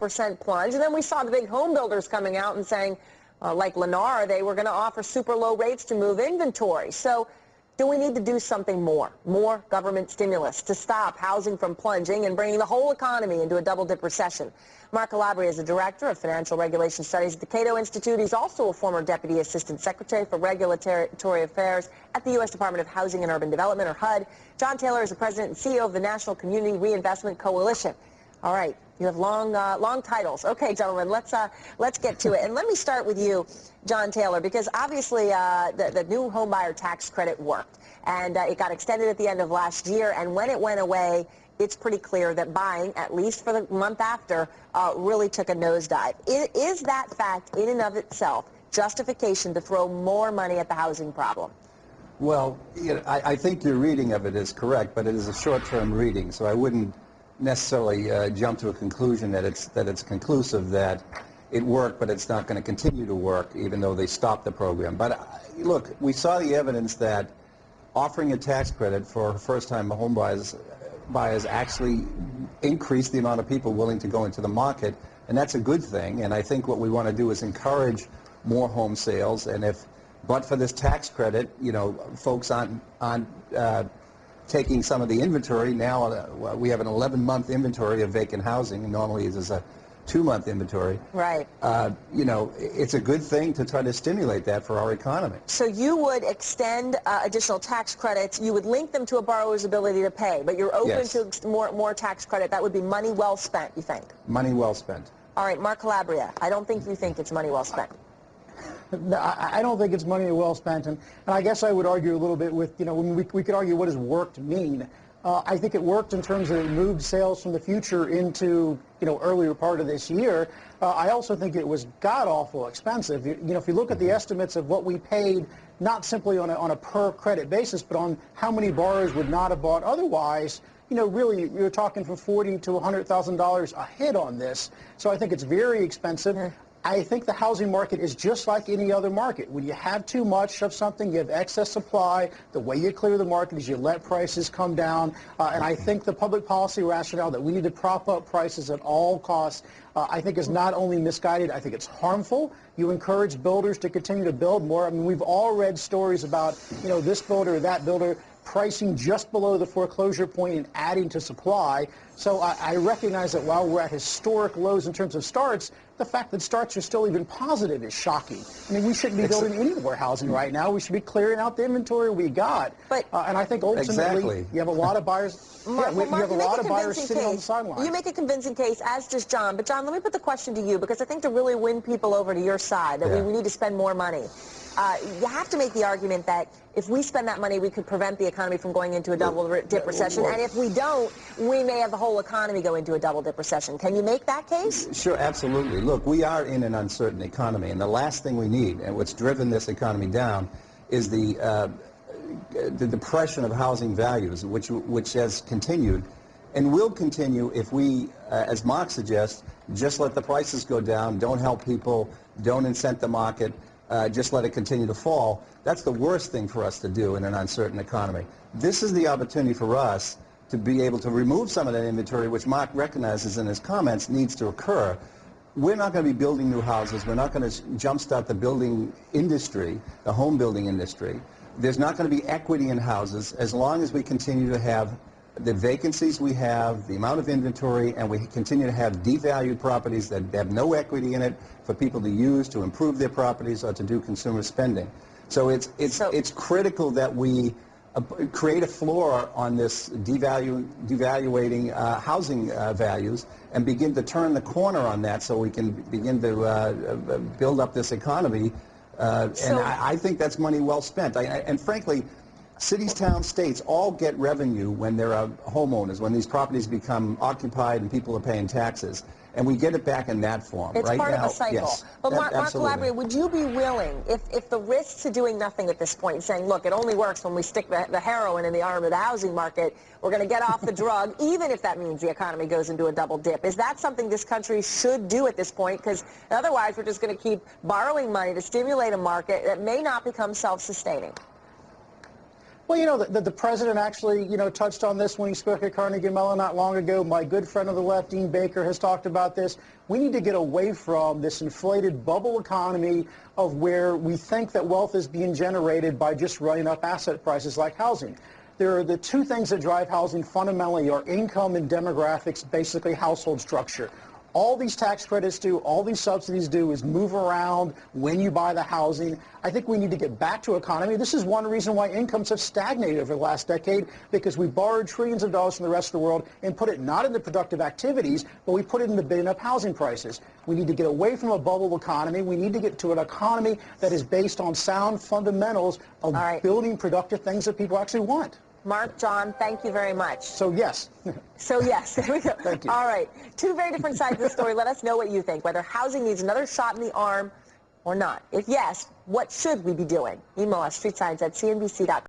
percent plunge. And then we saw the big home builders coming out and saying, like Lennar, they were going to offer super low rates to move inventory. So do we need to do something more government stimulus to stop housing from plunging and bringing the whole economy into a double-dip recession? Mark Calabria is the director of financial regulation studies at the Cato Institute. He's also a former deputy assistant secretary for regulatory affairs at the U.S. Department of Housing and Urban Development, or HUD. John Taylor is the president and CEO of the National Community Reinvestment Coalition. All right, you have long titles. Okay, gentlemen, let's get to it. And let me start with you, John Taylor, because obviously the new homebuyer tax credit worked, and it got extended at the end of last year. And when it went away, it's pretty clear that buying, at least for the month after, really took a nosedive. Is that fact, in and of itself, justification to throw more money at the housing problem? Well, you know, I think your reading of it is correct, but it is a short-term reading, so I wouldn't necessarily jump to a conclusion that it's conclusive that it worked, but it's not going to continue to work, even though they stopped the program. But look, we saw the evidence that offering a tax credit for first-time home buyers actually increased the amount of people willing to go into the market, and that's a good thing. And I think what we want to do is encourage more home sales. And but for this tax credit, you know, folks aren't taking some of the inventory. Now we have an 11-month inventory of vacant housing, and normally it is a 2-month inventory. Right. You know, it's a good thing to try to stimulate that for our economy. So you would extend additional tax credits. You would link them to a borrower's ability to pay, but you're open to more tax credit. That would be money well spent, you think? Money well spent. All right, Mark Calabria, I don't think you think it's money well spent. I don't think it's money well spent, and I guess I would argue a little bit with, you know, we could argue what does worked mean. I think it worked in terms of it moved sales from the future into, you know, earlier part of this year. I also think it was god-awful expensive. You know, if you look at the estimates of what we paid, not simply on a per credit basis, but on how many borrowers would not have bought otherwise, you know, really, you're talking from $40,000 to $100,000 a hit on this. So I think it's very expensive. I think the housing market is just like any other market. When you have too much of something, you have excess supply. The way you clear the market is you let prices come down. And I think the public policy rationale that we need to prop up prices at all costs, I think is not only misguided, I think it's harmful. You encourage builders to continue to build more. I mean, we've all read stories about, you know, this builder or that builder pricing just below the foreclosure point and adding to supply. So I recognize that while we're at historic lows in terms of starts, the fact that starts are still even positive is shocking. I mean, we shouldn't be building any more housing right now. We should be clearing out the inventory we got. But and I think ultimately you have a lot of buyers. You have a lot of buyers sitting on the sidelines. You make a convincing case, as does John. But John, let me put the question to you, because I think to really win people over to your side, that we need to spend more money. You have to make the argument that if we spend that money, we could prevent the economy from going into a double-dip recession. And if we don't, we may have the whole economy go into a double-dip recession. Can you make that case? Sure, absolutely. Look, we are in an uncertain economy, and the last thing we need, and what's driven this economy down, is the depression of housing values, which has continued and will continue if we, as Mark suggests, just let the prices go down, don't help people, don't incent the market, just let it continue to fall. That's the worst thing for us to do in an uncertain economy. This is the opportunity for us to be able to remove some of that inventory, which Mark recognizes in his comments needs to occur. We're not going to be building new houses. We're not going to jumpstart the building industry, the home building industry. There's not going to be equity in houses as long as we continue to have the vacancies we have, the amount of inventory, and we continue to have devalued properties that have no equity in it for people to use to improve their properties or to do consumer spending. So it's critical that we create a floor on this devaluating housing values and begin to turn the corner on that so we can begin to build up this economy. And I think that's money well spent. And frankly, cities, towns, states all get revenue when there are homeowners, when these properties become occupied and people are paying taxes. And we get it back in that form. It's right part now, of a cycle. Yes, but Mark Calabria, would you be willing, if the risks to doing nothing at this point, saying, look, it only works when we stick the heroin in the arm of the housing market, we're going to get off the drug, even if that means the economy goes into a double dip. Is that something this country should do at this point? Because otherwise we're just going to keep borrowing money to stimulate a market that may not become self-sustaining. Well, you know, the president actually, you know, touched on this when he spoke at Carnegie Mellon not long ago. My good friend of the left, Dean Baker, has talked about this. We need to get away from this inflated bubble economy of where we think that wealth is being generated by just running up asset prices like housing. There are the two things that drive housing fundamentally are income and demographics, basically household structure. All these tax credits do, all these subsidies do is move around when you buy the housing. I think we need to get back to economy. This is one reason why incomes have stagnated over the last decade, because we borrowed trillions of dollars from the rest of the world and put it not into productive activities, but we put it into bidding up housing prices. We need to get away from a bubble economy. We need to get to an economy that is based on sound fundamentals of building productive things that people actually want. Mark, John, thank you very much. So yes. So yes, there we go. Thank you. All right, two very different sides of the story. Let us know what you think, whether housing needs another shot in the arm or not. If yes, what should we be doing? Email us, streetscience@cnbc.com.